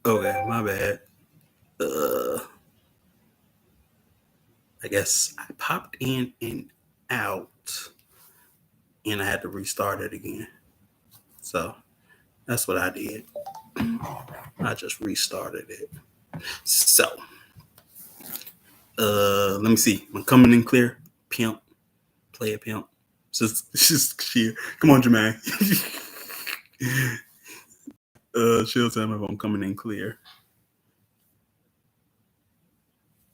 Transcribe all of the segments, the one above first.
Okay, my bad. Uh, I guess I popped in and out, and I had to restart it again. So that's what I did. I just restarted it. So, let me see. I'm coming in clear. Pimp, play a pimp. Just she. Come on, Jermaine. She'll tell me if I'm coming in clear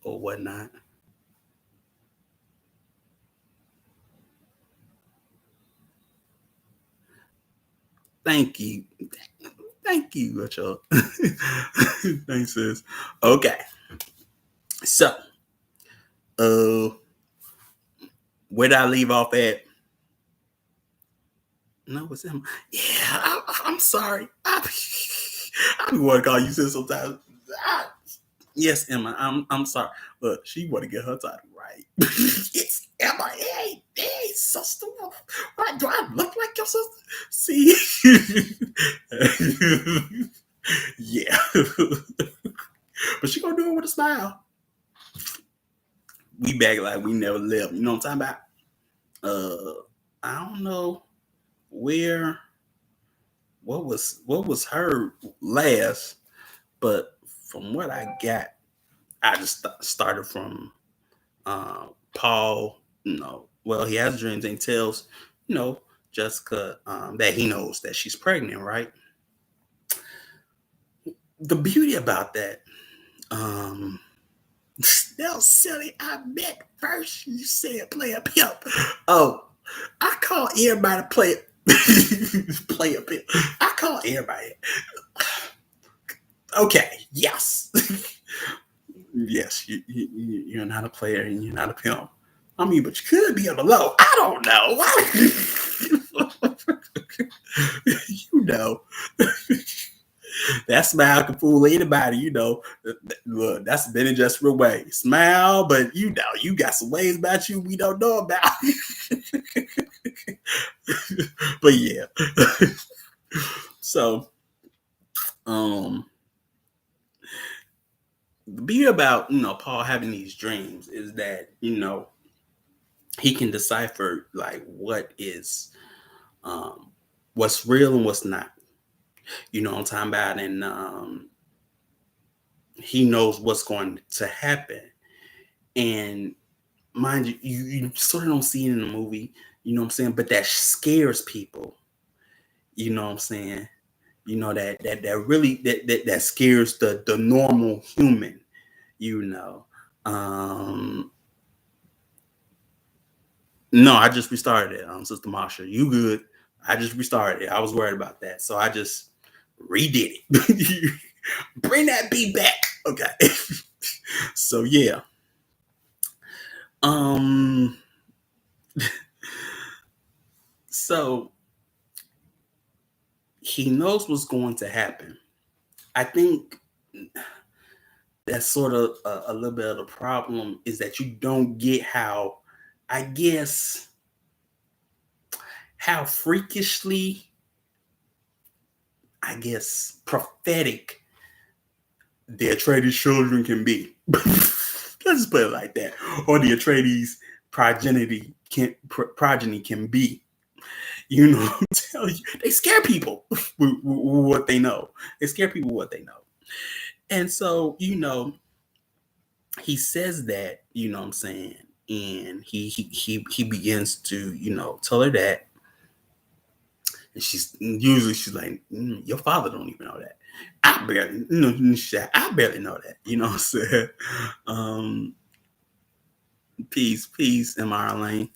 or whatnot. Thank you. Thank you, Rachel. Thanks, sis. Okay. So, uh, where did I leave off at? No, it's him. Yeah, I'm sorry. I want to call you sis sometimes. Ah, yes, Emma. I'm sorry. Look, she want to get her title right. It's Emma. Hey, sister. Why do I look like your sister? See, yeah, but she gonna do it with a smile. We back like we never left. You know what I'm talking about? I don't know where what was heard last, but from what I got, I just started from Paul. Well, he has dreams and tells you know Jessica that he knows that she's pregnant, right? The beauty about that, um, now silly, I met first. You said play a pimp. Oh, I call everybody play play a pimp. I call everybody. Okay, yes. Yes, you're not a player and you're not a pimp. I mean, but you could be on the low. I don't know. You know, that smile can fool anybody. Look, that's been in just real way. Smile, but you got some ways about you we don't know about. But yeah, so um, the beauty about Paul having these dreams is that he can decipher like um, what's real and what's not. You know what I'm talking about, and he knows what's going to happen. And mind you, you sort of don't see it in the movie. You know what I'm saying? But that scares people. You know what I'm saying? That really that scares the normal human. You know. Um, no, I just restarted it. Sister Marsha, you good? I just restarted it. I was worried about that, so I just redid it. Bring that beat back. Okay. So yeah. Um so he knows what's going to happen. I think that's sort of a little bit of the problem is that you don't get how I guess how freakishly prophetic the Atreides children can be. Let's just put it like that. Or the Atreides progeny can be. Tell you they scare people with what they know. They scare people with what they know. And so, he says that, what I'm saying, and he begins to, tell her that. And she's like, your father don't even know that. I barely, I barely know that. You know what I'm saying? Um, peace, M.R. Lane.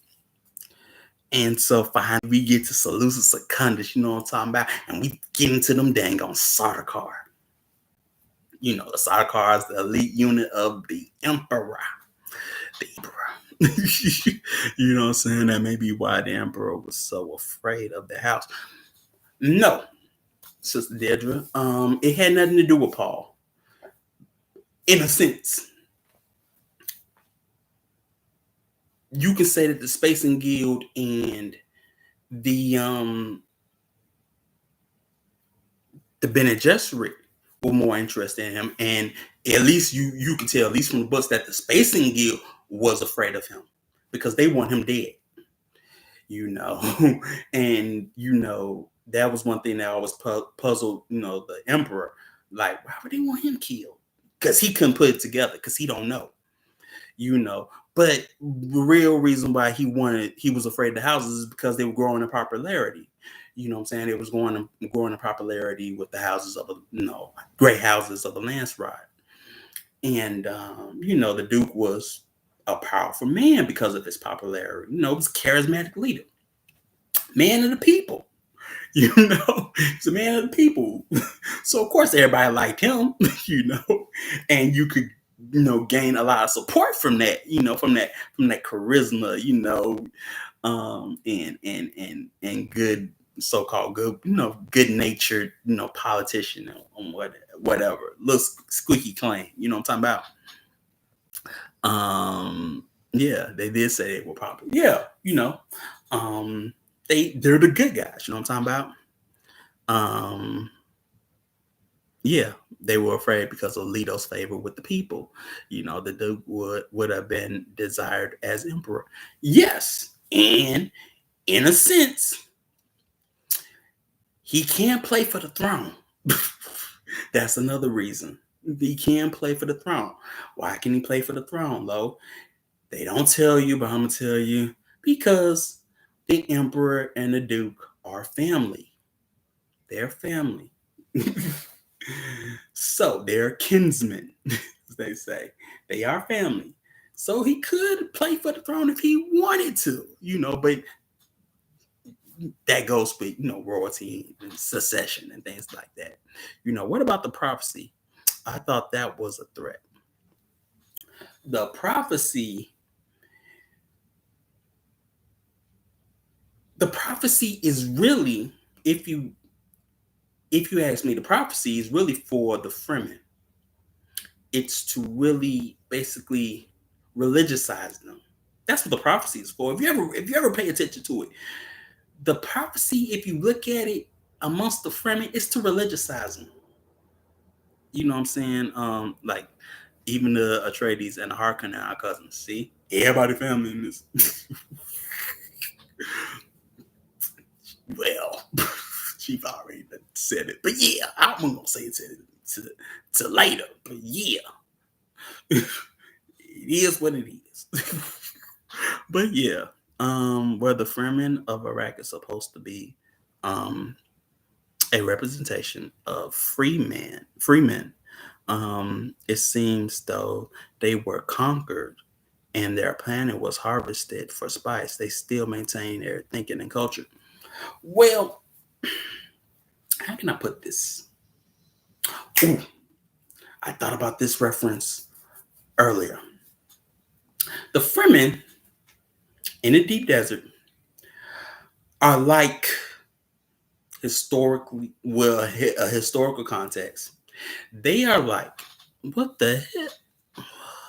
And so finally we get to Salusa Secundus, you know what I'm talking about? And we get into them dang on Sardaukar. The Sardaukar is the elite unit of the Emperor. The Emperor. You know what I'm saying? That may be why the Emperor was so afraid of the house. No, Sister Dedra. It had nothing to do with Paul. In a sense. You can say that the Spacing Guild and the Bene Gesserit were more interested in him, and at least you can tell, at least from the books, that the Spacing Guild was afraid of him because they want him dead. You know, and that was one thing that always puzzled the Emperor. Like, why would they want him killed? Because he couldn't put it together, because he don't know. But the real reason why he was afraid of the houses is because they were growing in popularity. You know what I'm saying? It was growing in popularity with the houses of great houses of the Landsride. And the Duke was a powerful man because of his popularity. He was a charismatic leader, man of the people. He's a man of the people. So of course everybody liked him. And you could gain a lot of support from that, from that charisma, and good, so-called good, good natured, politician, whatever. Little squeaky clean, you know what I'm talking about? Yeah, they did say they were popular. Yeah, they're the good guys, you know what I'm talking about? Yeah, they were afraid because of Leto's favor with the people. The Duke would have been desired as emperor. Yes, and in a sense, he can play for the throne. That's another reason. He can play for the throne. Why can he play for the throne, Lo? They don't tell you, but I'm gonna tell you. Because the emperor and the Duke are family. They're family. So they're kinsmen, as they say. They are family. So he could play for the throne if he wanted to, but that goes with, royalty and succession and things like that. What about the prophecy? I thought that was a threat. The prophecy is really, if you ask me, the prophecy is really for the Fremen. It's to really basically religiousize them. That's what the prophecy is for. If you ever pay attention to it, the prophecy, if you look at it amongst the Fremen, it's to religiousize them. You know what I'm saying? Like even the Atreides and the Harkonnen are cousins. See, everybody family in this. Well, Chief already said it, but yeah, I'm gonna say it to later. But yeah, it is what it is. But yeah, where the Fremen of Iraq is supposed to be a representation of freemen. It seems though they were conquered and their planet was harvested for spice. They still maintain their thinking and culture. Well, how can I put this? Ooh, I thought about this reference earlier. The Fremen in the deep desert are like a historical context. They are like, what the heck?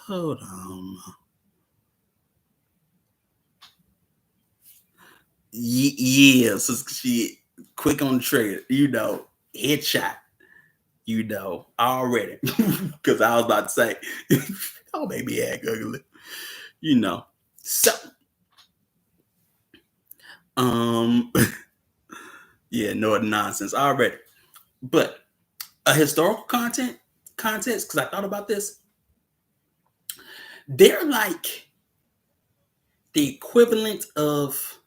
Hold on. Yeah, so shit, quick on the trigger, headshot, already. Because I was about to say, oh, baby, act ugly, So, yeah, no nonsense already. But a historical context, because I thought about this, they're like the equivalent of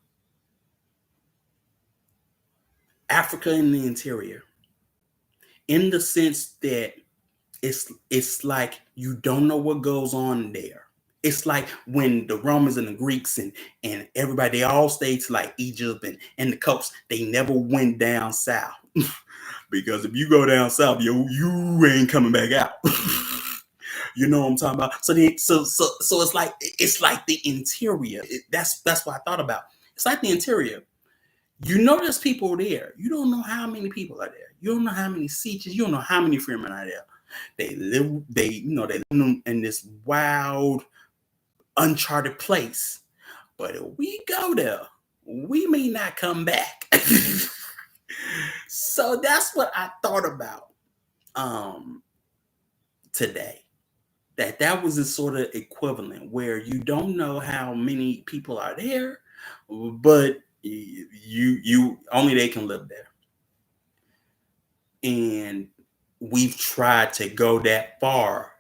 Africa in the interior, in the sense that it's like you don't know what goes on there. It's like when the Romans and the Greeks and everybody, they all stayed to like Egypt and the coast. They never went down south. Because if you go down south, you ain't coming back out. You know what I'm talking about? So it's like the interior. That's what I thought about. It's like the interior. There's people there. You don't know how many people are there. You don't know how many sieges. You don't know how many Fremen are there. They live in this wild, uncharted place. But if we go there, we may not come back. So that's what I thought about. um today. That was a sort of equivalent where you don't know how many people are there, but you only they can live there. And we've tried to go that far,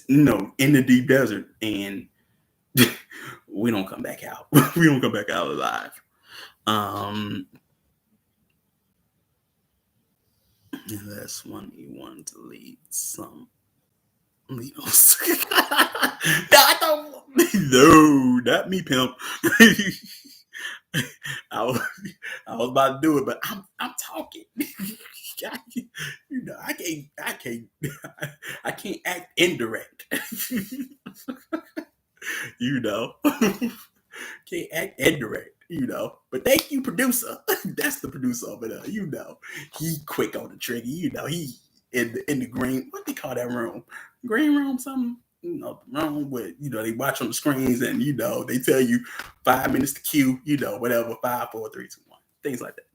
in the deep desert, and we don't come back out. We don't come back out alive. Um, unless one you wanted to lead some leaders. No, I don't. No, not me, pimp. I was, I was about to do it, but I'm talking. I can't I can't act indirect. you know. Can't act indirect. But thank you, producer. That's the producer over there. He quick on the trigger. He in the green. What they call that room? Green room, something. Room with they watch on the screens and they tell you 5 minutes to queue. Whatever. 5, 4, 3, 2, 1. Things like that.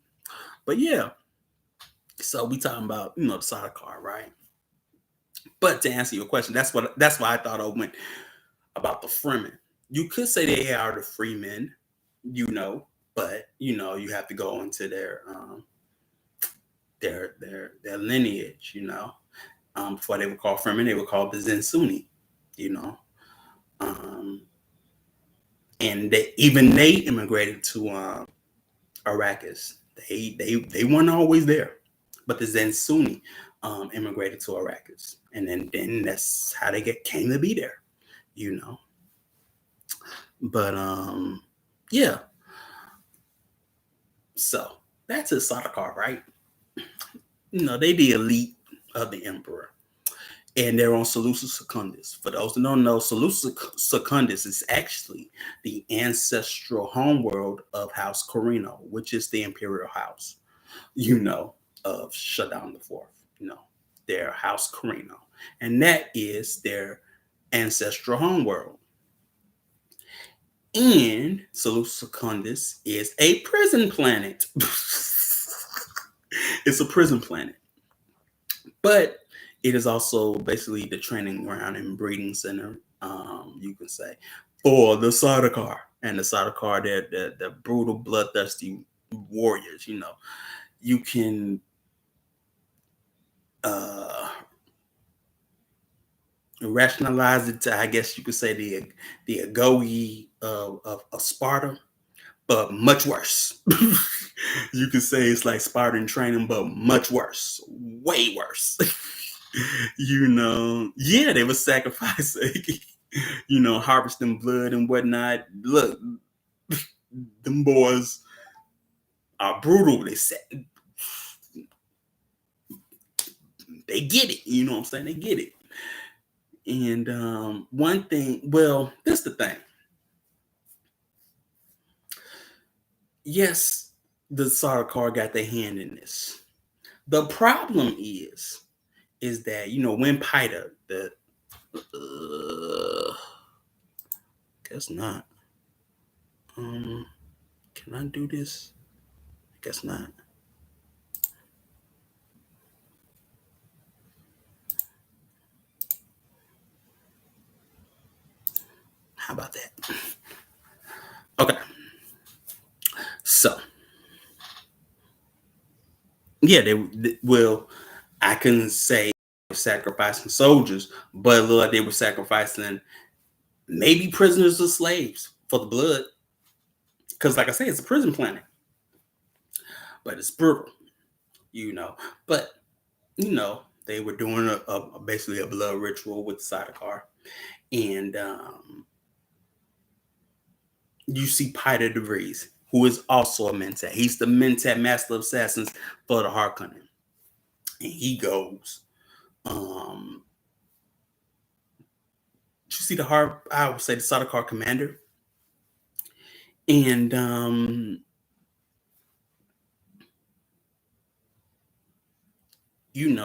But yeah. So we talking about the side car, right? But to answer your question, that's why I thought I went about the Fremen. You could say they are the Freemen, but you have to go into their lineage, before they were called Fremen, they were called the Zensuni, you know. Um, and they immigrated to Arrakis. They weren't always there, but the Zensuni immigrated to Arrakis, and then that's how they came to be there, you know. But yeah. So that's a Sardaukar, right? They the elite of the emperor, and they're on Seleucus Secundus. For those that don't know, Seleucus Secundus is actually the ancestral homeworld of House Corino, which is the imperial house, of Shaddam the Fourth. Their House Corino, and that is their ancestral homeworld. And Seleucus Secundus is a prison planet. It's a prison planet. But it is also basically the training ground and breeding center, you can say, for the Sardaukar. And the Sardaukar, they're the brutal, bloodthirsty warriors. You can rationalize it to, I guess you could say, the Agoge of Sparta, but much worse. You could say it's like Spartan training, but much worse, way worse. Yeah, they were sacrificing, harvesting blood and whatnot. Look, them boys are brutal. They get it. You know what I'm saying? They get it. And one thing, well, that's the thing. Yes, the Sardaukar got their hand in this. The problem is that when Pita, guess not. Can I do this? I guess not. How about that? Okay. So, yeah, well, I couldn't say sacrificing soldiers, but Lord, they were sacrificing maybe prisoners or slaves for the blood. Because, like I say, it's a prison planet, but it's brutal, But they were doing basically a blood ritual with the Sardaukar, and you see Piter DeVries, who is also a Mentat. He's the Mentat Master of Assassins for the Harkonnen. And he goes, you see I would say the Sardaukar commander. And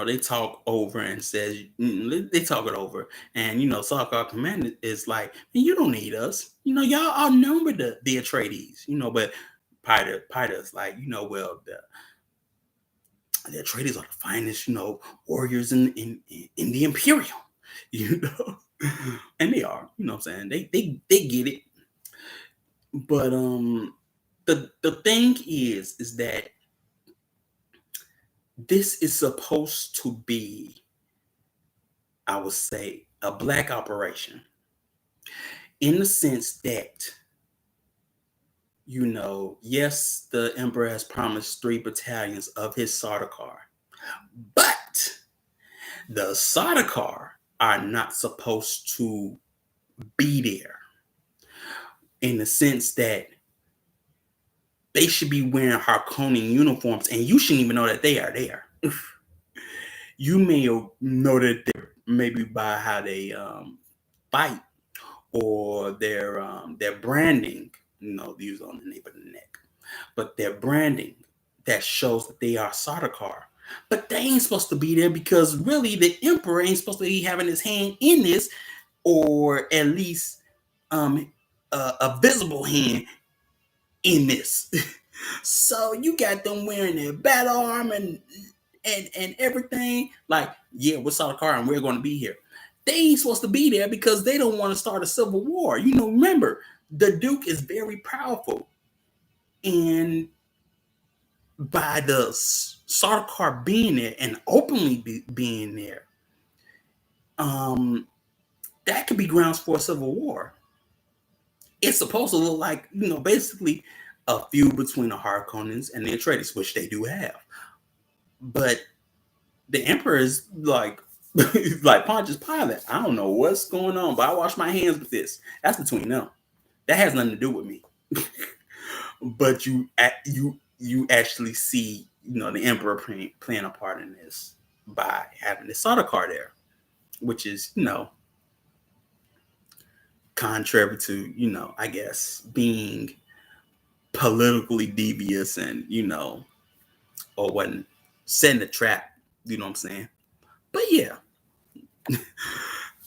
they talk over and says they talk it over, and Sardaukar commander is like, you don't need us, y'all outnumber the Atreides, but Piter's like, well, The Atreides are the finest, warriors in the Imperium, you know, and they are, you know what I'm saying? They get it, but the thing is that this is supposed to be, I would say, a black operation in the sense that, yes, the Emperor has promised 3 battalions of his Sardaukar, but the Sardaukar are not supposed to be there in the sense that they should be wearing Harkonnen uniforms, and you shouldn't even know that they are there. You may know that they're maybe by how they fight or their branding, these on the nape of the neck, but their branding that shows that they are Sardaukar. But they ain't supposed to be there because really the Emperor ain't supposed to be having his hand in this, or at least a visible hand in this. So you got them wearing their battle armor and everything. Like, yeah, we're Sardaukar and we're going to be here. They ain't supposed to be there because they don't want to start a civil war. Remember, the Duke is very powerful. And by the Sardaukar being there and openly being there, that could be grounds for a civil war. It's supposed to look like, basically a feud between the Harkonnens and the Atreides, which they do have. But the Emperor is like, like Pontius Pilate. I don't know what's going on, but I wash my hands with this. That's between them. That has nothing to do with me. But you actually see, the Emperor playing a part in this by having the Sardaukar there, which is, contrary to, I guess, being politically devious and, or wasn't setting a trap, you know what I'm saying? But yeah.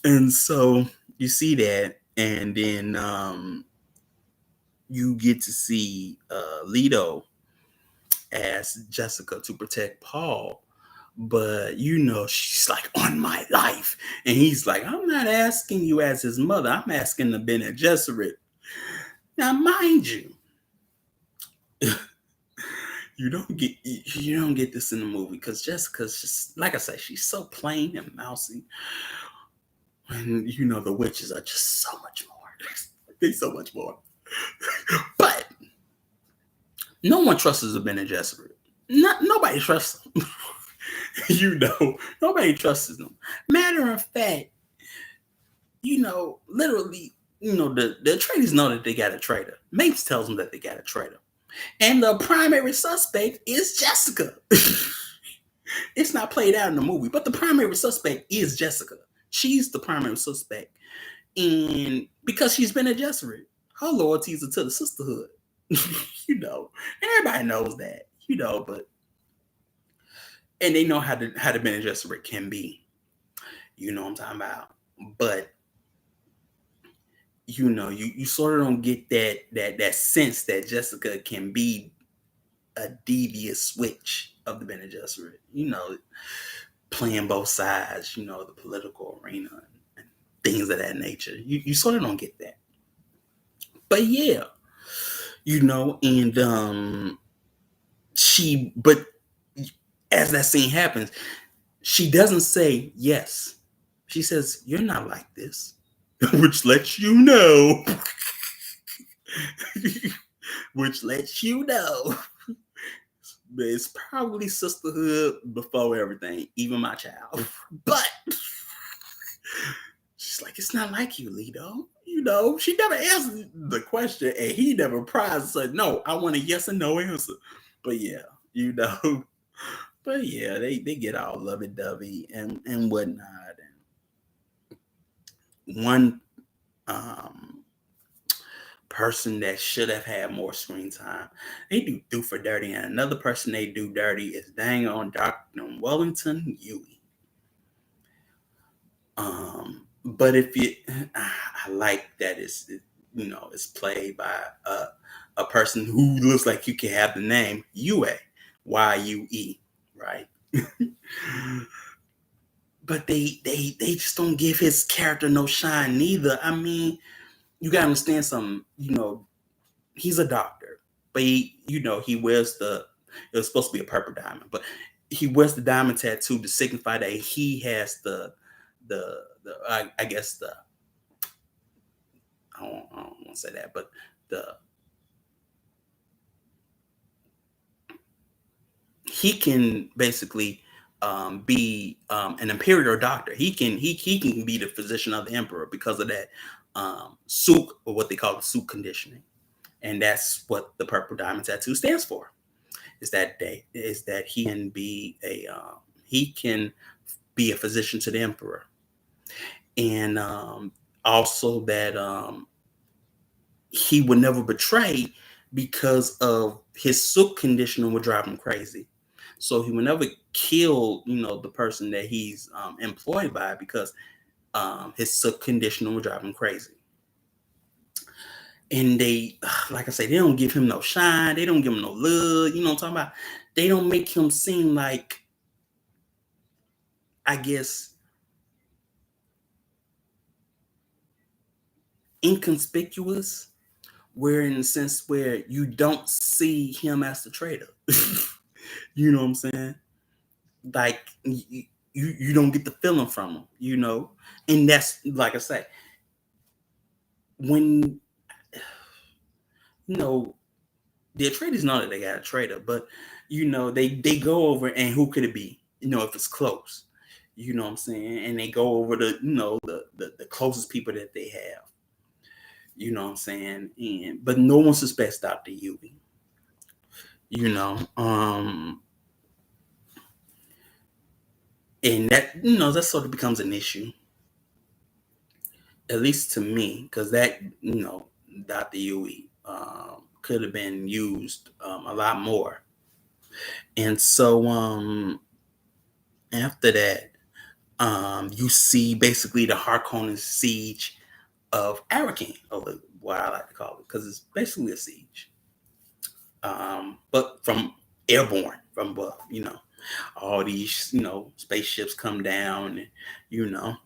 And so you see that, and then you get to see Leto ask Jessica to protect Paul, but she's like, on my life, and he's like, I'm not asking you as his mother, I'm asking the Bene Gesserit. Now, mind you, you don't get this in the movie because Jessica's just, like I say, she's so plain and mousy, and the witches are just so much more. They so much more. But no one trusts the Bene Gesserit. Nobody trusts them. Nobody trusts them. Matter of fact, literally, the Atreides know that they got a traitor. Mapes tells them that they got a traitor. And the primary suspect is Jessica. It's not played out in the movie, but the primary suspect is Jessica. She's the primary suspect. And because she's been a Gesserit, her loyalties are to the sisterhood. And everybody knows that, but and they know how the Bene Gesserit can be. You know what I'm talking about. But you sort of don't get that sense that Jessica can be a devious switch of the Bene Gesserit, playing both sides, the political arena and things of that nature. You sort of don't get that. But yeah, and but as that scene happens, she doesn't say yes. She says, you're not like this, which lets you know. It's probably sisterhood before everything, even my child. But she's like, it's not like you, Leto. She never answered the question, and he never prized and said, no, I want a yes and no answer. But yeah, but yeah, they get all lovey-dovey and whatnot. And one person that should have had more screen time, they do for dirty, and another person they do dirty is dang on Dr. Wellington Huey. But I like that it's played by a person who looks like you can have the name Yue, Yue, right? But they just don't give his character no shine neither. I mean, you gotta understand something. He's a doctor, but he wears the. It was supposed to be a purple diamond, but he wears the diamond tattoo to signify that he has I guess I don't want to say that, but the he can basically be an imperial doctor. He can be the physician of the emperor because of that suk, or what they call the suk conditioning, and that's what the purple diamond tattoo stands for. Is that he can be a physician to the emperor, and also that he would never betray because of his soot conditioning would drive him crazy. So he would never kill, the person that he's employed by because his soot conditioning would drive him crazy. And they, like I say, they don't give him no shine. They don't give him no love. You know what I'm talking about? They don't make him seem like, I guess, inconspicuous, where in the sense where you don't see him as the traitor. You know what I'm saying? Like you don't get the feeling from him, and that's like I say, when you know the traders know that they got a trader, but they go over and who could it be? If it's close, what I'm saying, and they go over the closest people that they have, what I'm saying, and but no one suspects Dr. Yubi, and that sort of becomes an issue, at least to me, because that Dr. Yui could have been used a lot more. And so after that, you see basically the Harkonnen siege of Arakan, or what I like to call it, because it's basically a siege, but from airborne, from above. All these spaceships come down, and you know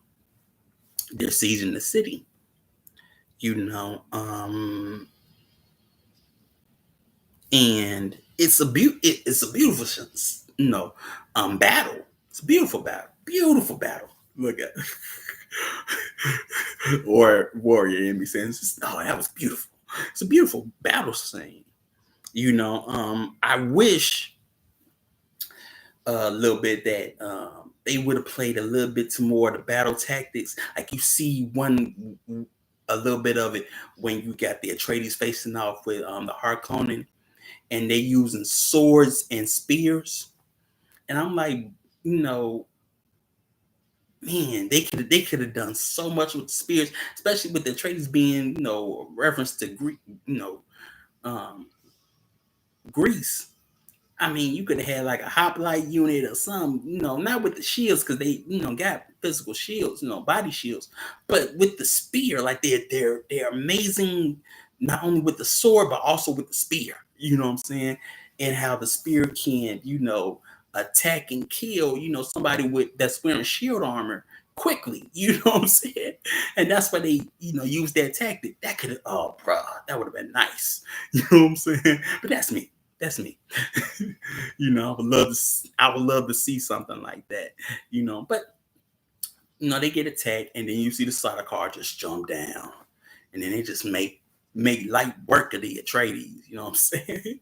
they're sieging the city. You know, and it's a beautiful battle. It's a beautiful battle. Look at or warrior in me saying, "Oh, that was beautiful." It's a beautiful battle scene. I wish a little bit that they would have played a little bit more of the battle tactics. Like you see a little bit of it when you got the Atreides facing off with the Harkonnen, and they using swords and spears. And I'm like, you know, man, they could have done so much with the spears, especially with the traders being, a reference to um, Greece. I mean, you could have had like a hoplite unit or some, not with the shields because they, got physical shields, body shields, but with the spear, like they're amazing, not only with the sword but also with the spear. You know what I'm saying? And how the spear can, attack and kill, somebody that's wearing shield armor quickly. You know what I'm saying? And that's why they, use that tactic. That could have, oh, bro, that would have been nice. You know what I'm saying? But that's me. That's me. I would love to see something like that. But they get attacked, and then you see the side car just jump down, and then they just make light work of the Atreides. You know what I'm saying?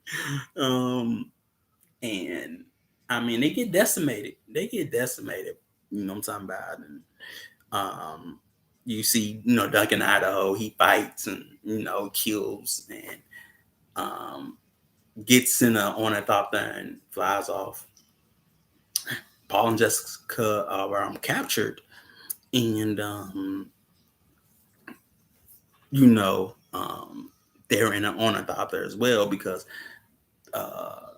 And I mean, they get decimated. You know what I'm talking about? And you see, Duncan Idaho, he fights and kills and gets in a ornithopter and flies off. Paul and Jessica are captured, and you know, they're in an ornithopter as well because uh,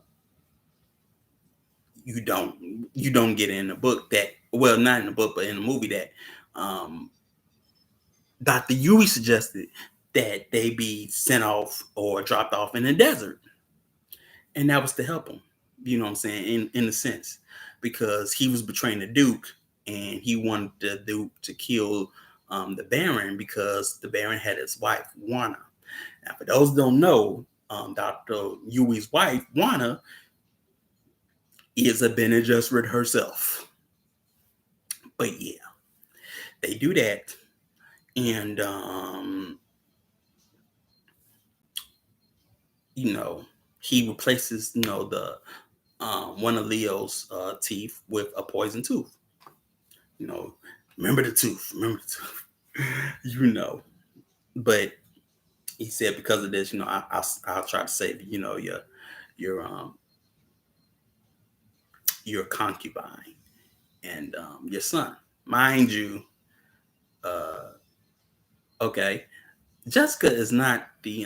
you don't get in the book that, well, not in the book but in the movie, that Dr. Yui suggested that they be sent off or dropped off in the desert, and that was to help them. You know what I'm saying? In a sense, because he was betraying the Duke, and he wanted the Duke to kill the Baron because the Baron had his wife Juana. Now, for those who don't know, Dr. Yui's wife Juana is a Bene Gesserit herself. But yeah, they do that, and you know, he replaces the one of Leo's teeth with a poison tooth. You know, remember the tooth, remember the tooth. But he said because of this, I'll try to save your your concubine and your son, mind you. Uh, okay, Jessica is not the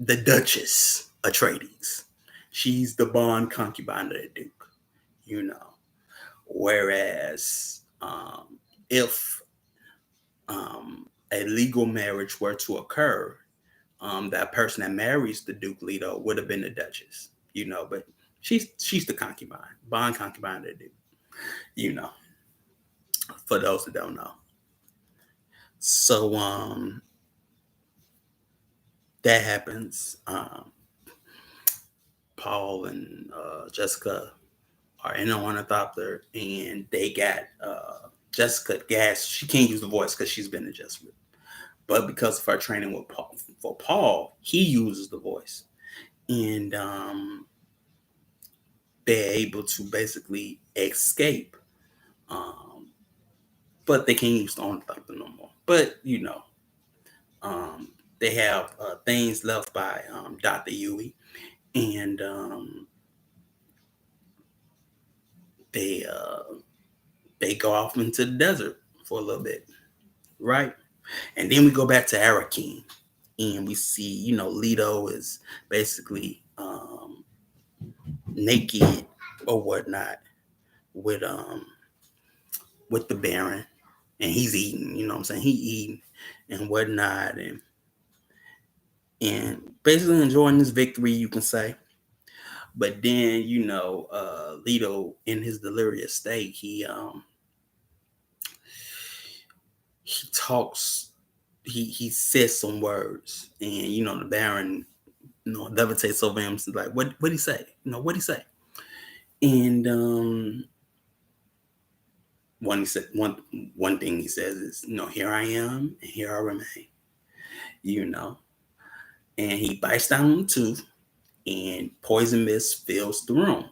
Duchess Atreides. She's the bond concubine of the Duke. You know, whereas if a legal marriage were to occur, that person that marries the Duke Leto would have been the Duchess. But she's the concubine, bond concubine of the Duke. You know, for those that don't know. So that happens. Paul and Jessica are in a ornithopter, and they got Jessica gas. She can't use the voice because she's been adjusted. But because of her training with Paul, he uses the voice, and they're able to basically escape. Um, but they can't use the ornithopter no more. But they have things left by Dr. Yui, and they they go off into the desert for a little bit, right? And then we go back to Arakin, and we see, Leto is basically naked or whatnot with the Baron, and he's eating. You know what I'm saying? He eating and whatnot, and basically enjoying this victory, you can say. But then, Leto in his delirious state, he talks, he says some words, and the Baron levitates over him. Like, what'd he say? What'd he say? And one thing he says is, here I am, and here I remain. And he bites down on the tooth, and poison mist fills the room.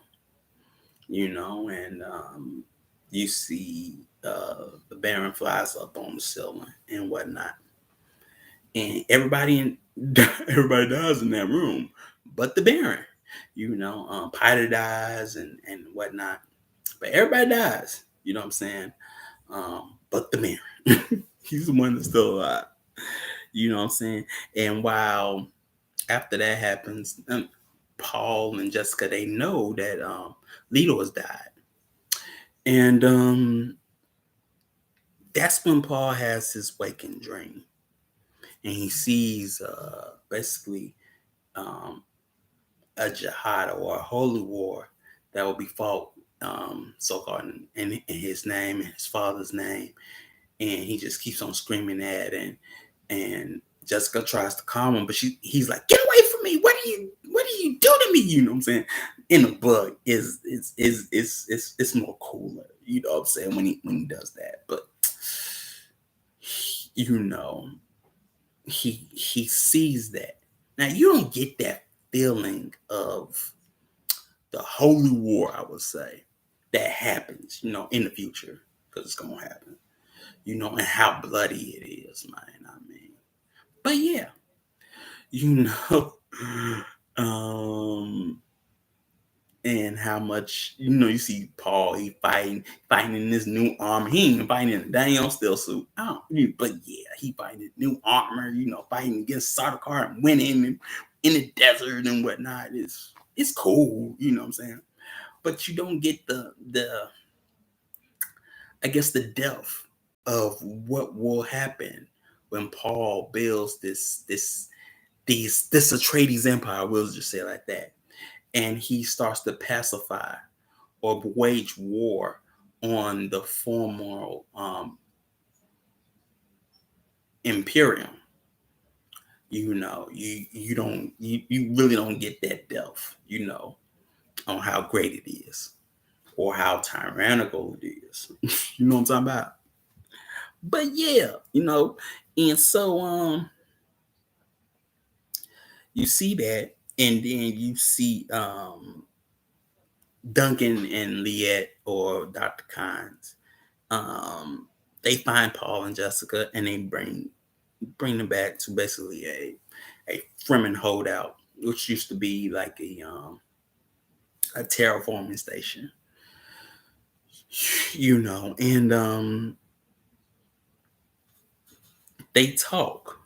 And you see the Baron flies up on the ceiling and whatnot, and everybody everybody dies in that room, but the Baron. Piter dies and whatnot, but everybody dies. You know what I'm saying? But the Baron, he's the one that's still alive. You know what I'm saying? And while after that happens, Paul and Jessica, they know that Leto has died, and that's when Paul has his waking dream, and he sees basically um, a jihad or a holy war that will be fought, so-called in his name, in his father's name, and he just keeps on screaming at, and Jessica tries to calm him, but he's like, "Get away from me! What do you do to me?" You know what I'm saying? In the book, it's more cooler. You know what I'm saying, when he does that, but you know he sees that. Now you don't get that feeling of the holy war, I would say, that happens, in the future, because it's gonna happen, and how bloody it is, man. I mean, but yeah, you know, um, and how much you see Paul, he fighting in this new armor. He ain't even fighting in a damn steel suit. But yeah, he fighting in new armor. Fighting against Sardaukar and winning in the desert and whatnot. It's cool. You know what I'm saying? But you don't get the I guess the depth of what will happen when Paul builds this Atreides empire. We'll just say it like that. and he starts to pacify or wage war on the former imperium. You really don't get that depth, on how great it is or how tyrannical it is. You know what I'm talking about? But yeah, and so you see that, and then you see Duncan and Liette or Dr. Kynes. Um, they find Paul and Jessica, and they bring them back to basically a Fremen holdout, which used to be like a terraforming station, and they talk.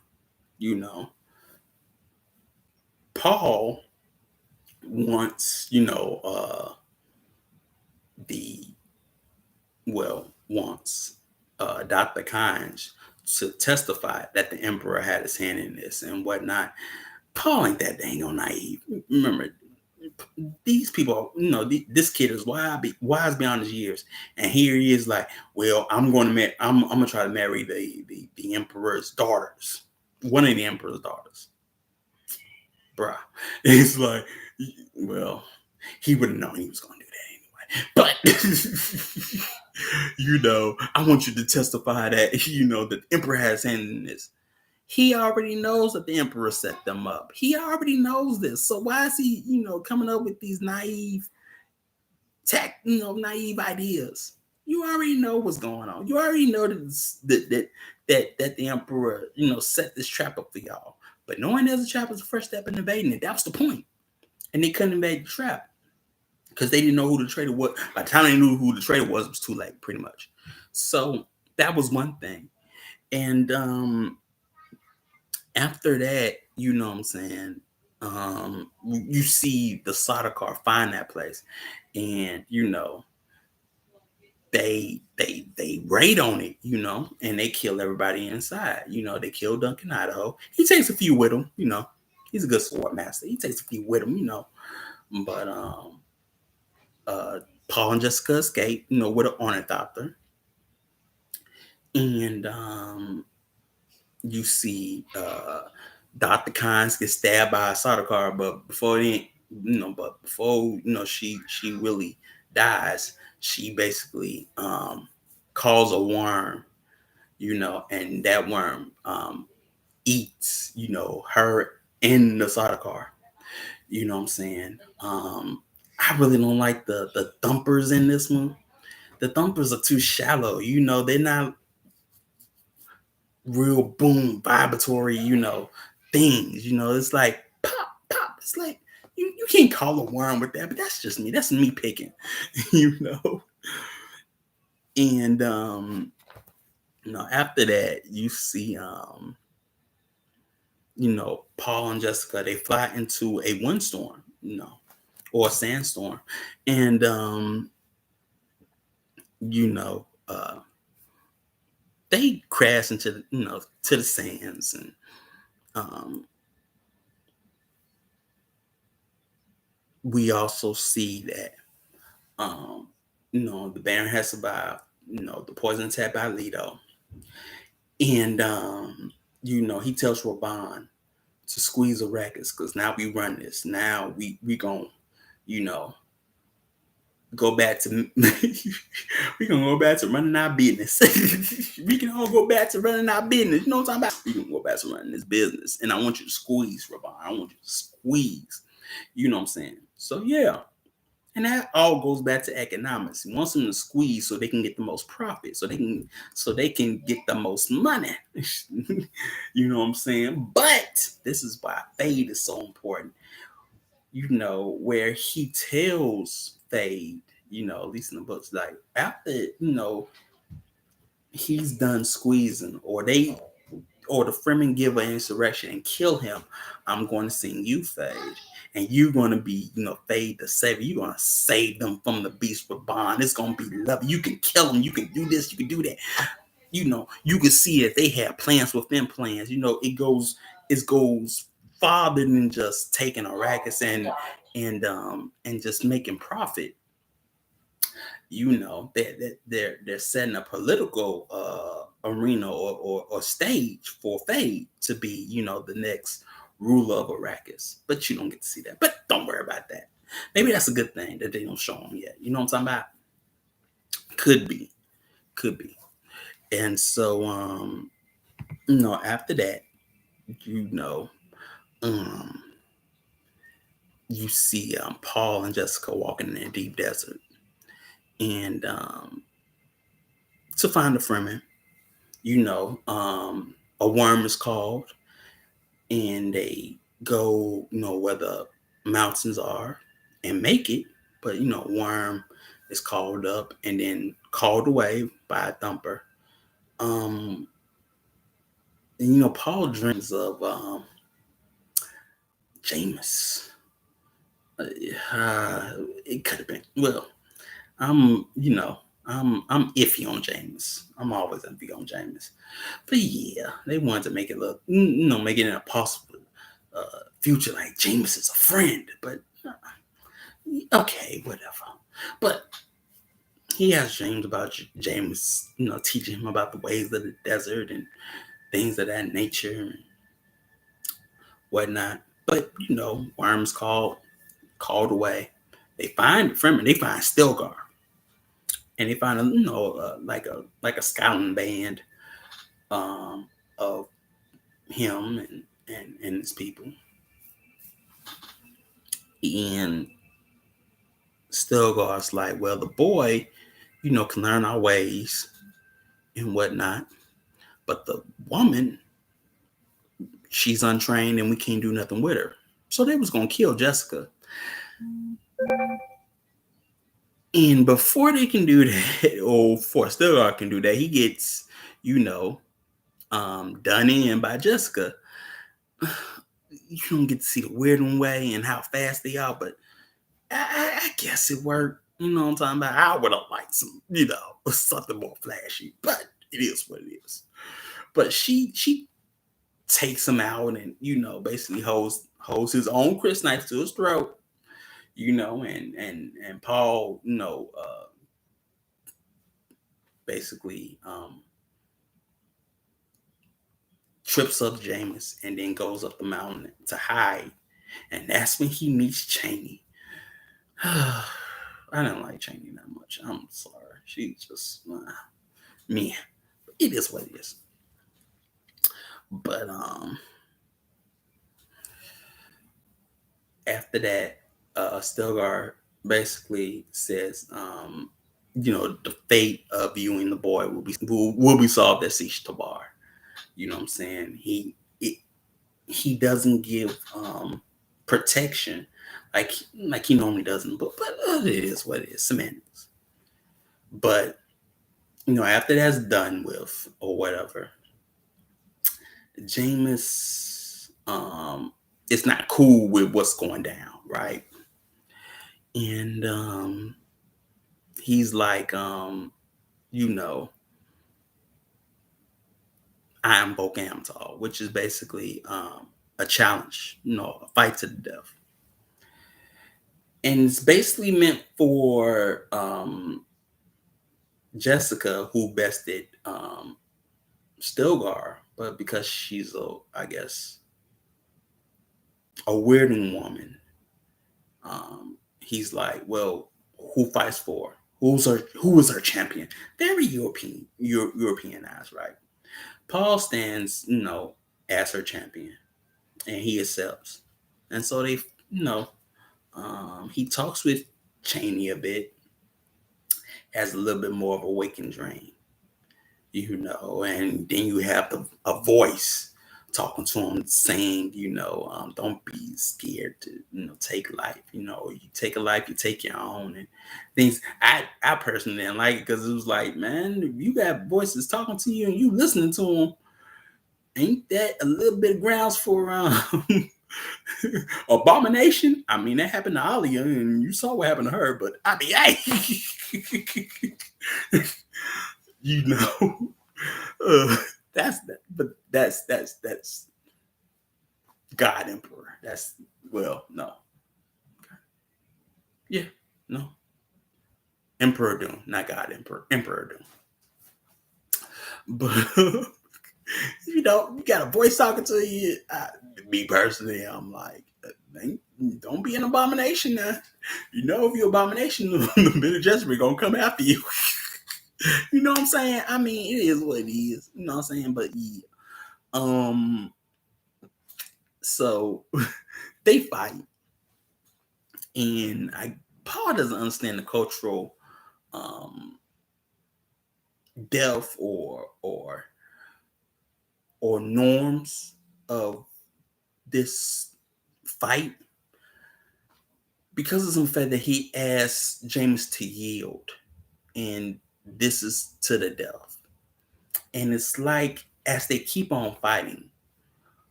You know, Paul wants the wants Dr. Kynes to testify that the emperor had his hand in this and whatnot. Paul ain't that dang on naive. Remember, these people, this kid is wise beyond his years, and here he is like, well, I'm gonna try to marry the emperor's daughters, one of the emperor's daughters, bruh. It's like, well, he would have known he was gonna do that anyway, but. I want you to testify that that the emperor has hand in this. He already knows that the emperor set them up. He already knows this. So why is he, coming up with these naive naive ideas? You already know what's going on. You already know that the emperor, set this trap up for y'all. But knowing there's a trap is the first step in invading it. That was the point. And they couldn't invade the trap because they didn't know who the traitor was. By the time they knew who the traitor was, it was too late, pretty much. So that was one thing. And after that, you know what I'm saying, you see the Sardaukar find that place, and they raid on it, and they kill everybody inside. They kill Duncan Idaho. He takes a few with him, he's a good sword master. He takes a few with him, but Paul and Jessica escape, with an ornithopter, and you see Dr. Kynes get stabbed by a Sardaukar, but before she really dies, she basically calls a worm, and that worm eats, her in the Sardaukar. You know what I'm saying? I really don't like the thumpers in this one. The thumpers are too shallow. They're not real boom vibratory, things. It's like pop, pop. It's like you can't call a worm with that, but that's just me. That's me picking, you know. And after that, you see Paul and Jessica, they fly into a windstorm, or a sandstorm. And they crash into to the sands, and we also see that the Baron has survived, the poison attack by Leto. And he tells Raban to squeeze Arrakis, because now we run this. Now we gonna, go back to we gonna go back to running our business. We can all go back to running our business. You know what I'm talking about? We can go back to running this business. And I want you to squeeze, Raban. I want you to squeeze. You know what I'm saying? So yeah. And that all goes back to economics. He wants them to squeeze so they can get the most profit, so they can get the most money. You know what I'm saying? But this is why Fade is so important. Where he tells Fade, at least in the books, like after he's done squeezing, or the Fremen give an insurrection and kill him, I'm going to sing you, Fade. And you're going to be, Fade the savior. You're going to save them from the beast with Bond. It's going to be lovely. You can kill them. You can do this. You can do that. You can see that they have plans within plans. It goes farther than just taking Arrakis and just making profit. They're setting a political arena or stage for Fade to be, the next ruler of Arrakis. But you don't get to see that. But don't worry about that. Maybe that's a good thing that they don't show them yet. You know what I'm talking about? Could be. Could be. And so after that, you know, um you see Paul and Jessica walking in the deep desert. And to find a Fremen, a worm is called, and they go, where the mountains are and make it. But, worm is called up and then called away by a thumper. And, Paul dreams of Jameis. It could have been. Well, I'm iffy on Jameis. I'm always iffy on Jameis. But yeah, they wanted to make it look, make it an impossible future, like Jameis is a friend. But okay, whatever. But he has dreams about Jameis, teaching him about the ways of the desert and things of that nature and whatnot. But Worm's called away. They find Fremen. They find Stilgar, and they find like a scouting band of him and his people. And Stilgar's like, well, the boy, can learn our ways and whatnot, but the woman, she's untrained and we can't do nothing with her. So they was gonna kill Jessica. And before they can do that, or before Stilgar can do that, he gets, done in by Jessica. You don't get to see the weird way and how fast they are, but I guess it worked. You know what I'm talking about? I would have liked some, something more flashy, but it is what it is. But she takes him out and, basically holds his own Chris knife to his throat, and Paul, basically trips up Jameis and then goes up the mountain to hide. And that's when he meets Cheney. I don't like Cheney that much. I'm sorry. She's just me. It is what it is. But after that, Stilgar basically says, the fate of you and the boy will be solved at Siege Tabar. You know what I'm saying? He doesn't give protection like he normally doesn't, but it is what it is, semantics. But after that's done with or whatever, Jameis is not cool with what's going down, right? And he's like, I am Bokamtal, which is basically a challenge, a fight to the death. And it's basically meant for Jessica, who bested Stilgar, but because she's I guess, a weirding woman, he's like, well, who fights for her? Who is her champion? Very Europeanized, right? Paul stands, as her champion, and he accepts. And so they, he talks with Cheney a bit, has a little bit more of a waking dream, and then you have a voice talking to him saying, don't be scared to, take life. You take a life, you take your own and things. I personally didn't like it because it was like, man, if you got voices talking to you and you listening to them, ain't that a little bit of grounds for abomination? I mean, that happened to Alia, and you saw what happened to her. But I mean, that's that. But that's God Emperor. That's, well, no. Yeah, no, Emperor Doom, not God Emperor Doom. But you got a voice talking to you. Me personally, I'm like, don't be an abomination now. If you're abomination, the Bene Gesserit gonna come after you. You know what I'm saying? I mean, it is what it is. You know what I'm saying? But yeah, um, so they fight, and Paul doesn't understand the cultural um depth or norms of this fight because of the fact that he asked James to yield, and this is to the death. And it's like as they keep on fighting,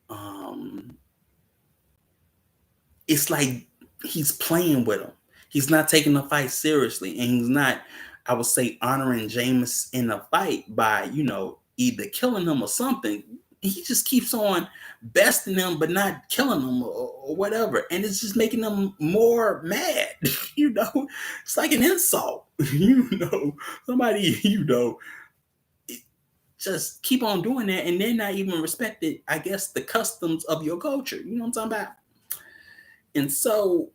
um, it's like he's playing with him. He's not taking the fight seriously, and he's not, I would say, honoring James in the fight by either killing him or something. He just keeps on besting him, but not killing him or whatever, and it's just making them more mad. It's like an insult. Somebody just keep on doing that, and they're not even respected. I guess the customs of your culture. You know what I'm talking about? And so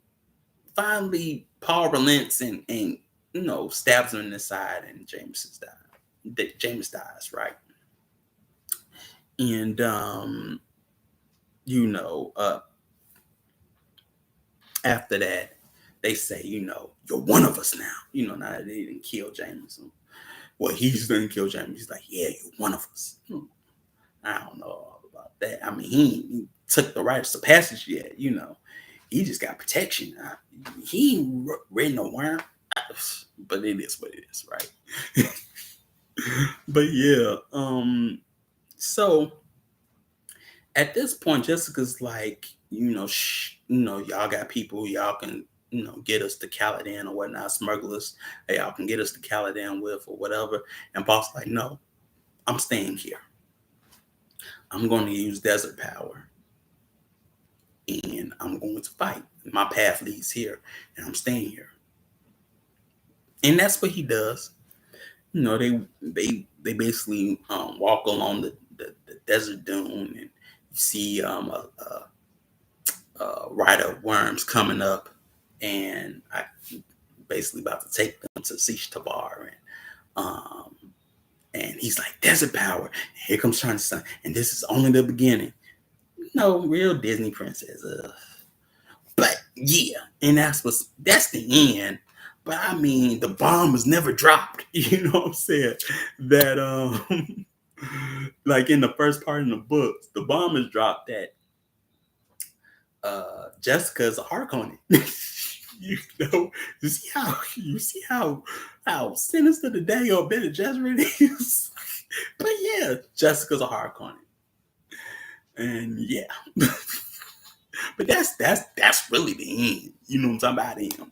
finally, Paul relents and stabs him in the side, and James dies, right? And you know, uh, after that, they say, you're one of us now. Now that they didn't kill James. Well, he's didn't kill James. He's like, yeah, you're one of us. I don't know all about that. I mean, he took the rites of passage yet. He just got protection. He ain't ready no worm. But it is what it is, right? But yeah, so at this point, Jessica's like, y'all got people, y'all can, get us to Caladan or whatnot, smugglers, y'all can get us to Caladan with or whatever. And Boss like, no, I'm staying here. I'm going to use desert power, and I'm going to fight. My path leads here, and I'm staying here. And that's what he does. They basically walk along the desert dune, and you see a rider of worms coming up, and I basically about to take them to Sish Tabar, um, and he's like, desert power. Here comes China Sun, and this is only the beginning. No, real Disney princess. But yeah, and that's the end. But I mean, the bomb was never dropped. You know what I'm saying? That like in the first part in the books, the bomb is dropped that Jessica's a Harkonnen. you know, you see how sinister the day or Bene Gesserit is. But yeah, Jessica's a Harkonnen, and yeah. But that's really the end. You know what I'm talking about? Him.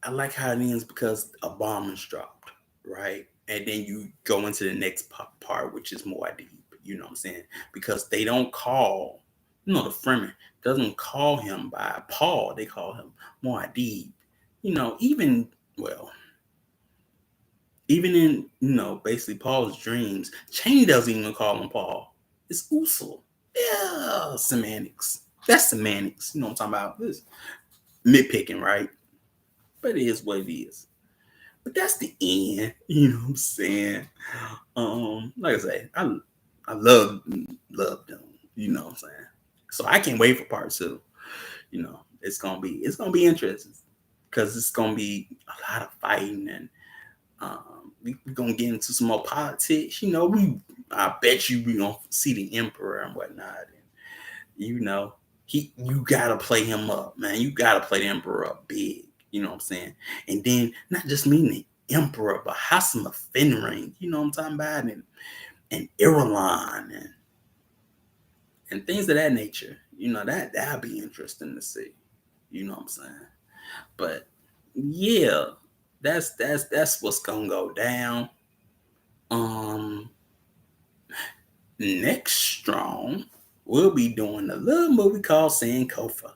I like how it ends because a bomb is dropped, right? And then you go into the next part, which is more deep. You know what I'm saying? Because they don't call, the Fremen doesn't call him by Paul. They call him Muad'Dib. Even well, even in basically Paul's dreams, Cheney doesn't even call him Paul. It's Usul. Yeah, semantics. That's semantics. You know what I'm talking about? This nitpicking, right? But it is what it is. But that's the end. You know what I'm saying? Like I say, I love them. You know what I'm saying? So I can't wait for part two. It's gonna be interesting because it's gonna be a lot of fighting, and we're gonna get into some more politics. I bet we gonna see the emperor and whatnot. And, you gotta play him up, man. You gotta play the emperor up big. You know what I'm saying? And then not just mean the emperor, but Hassan Fenring. You know what I'm talking about? And Irulan and things of that nature. That'd be interesting to see. You know what I'm saying? But yeah, that's what's gonna go down. Um, next strong, we'll be doing a little movie called Sankofa.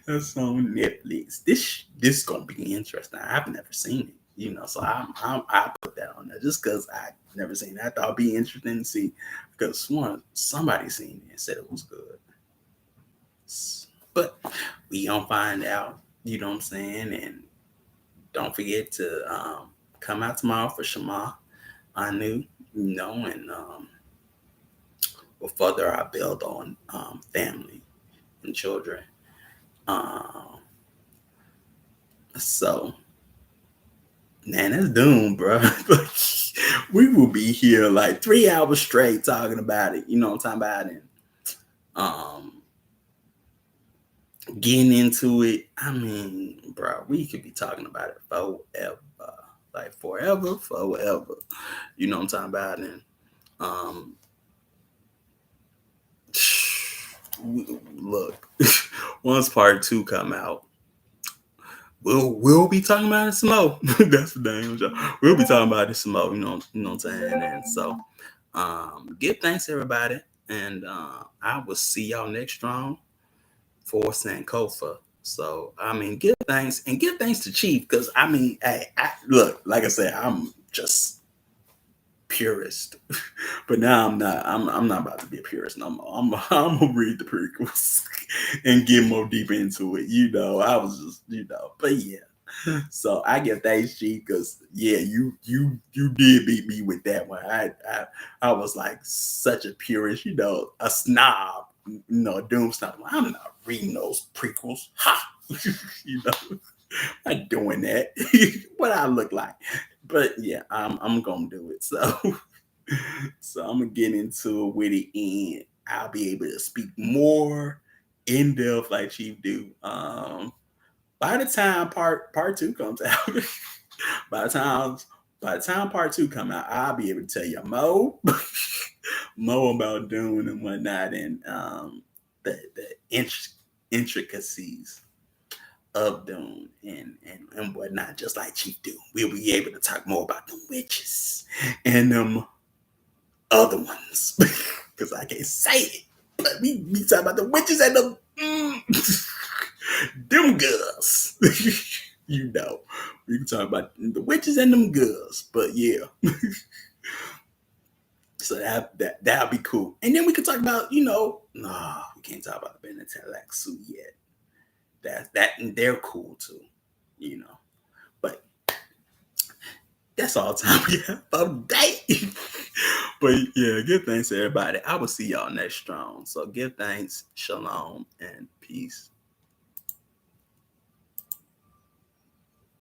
That's on Netflix. This is gonna be interesting. I've never seen it, so I put that on there just because I never seen it. I thought it'd be interesting to see because somebody seen it and said it was good. But we gonna find out, you know what I'm saying? And don't forget to come out tomorrow for Shema Anu, and we'll further our build on family and children. Um, so, man, that's Dune, bro. We will be here like 3 hours straight talking about it. You know what I'm talking about? And getting into it. I mean, bro, we could be talking about it forever. Like forever. You know what I'm talking about? And look, once part 2 come out, we'll be talking about it some more. That's the dang job. We'll be talking about it some more. You know what I'm saying? And so, give thanks everybody, and I will see y'all next strong for Sankofa. So I mean, give thanks to Chief because I mean, hey, look, like I said, I'm just purist, but now I'm not. I'm not about to be a purist no more. I'm gonna read the prequels and get more deep into it. I was just, but yeah. So I give thanks, Chief, because yeah, you did beat me with that one. I was like such a purist, a snob, a doom snob. I'm not reading those prequels. Ha! Not doing that. What I look like. But yeah, I'm gonna do it. So I'm gonna get into it with it, and I'll be able to speak more in depth like Chief do. By the time part 2 comes out, by the time part 2 come out, I'll be able to tell you more about Dune and whatnot, and the intricacies of Dune and whatnot, just like Chief do. We'll be able to talk more about the witches and them other ones because I can't say it, but we talk about the witches and them them girls. We can talk about the witches and them girls, but yeah. So that'll be cool, and then we can talk about we can't talk about Ben and Telexu yet. That and they're cool too, but that's all the time we have for today. But yeah, give thanks to everybody. I will see y'all next strong. So give thanks, shalom, and peace.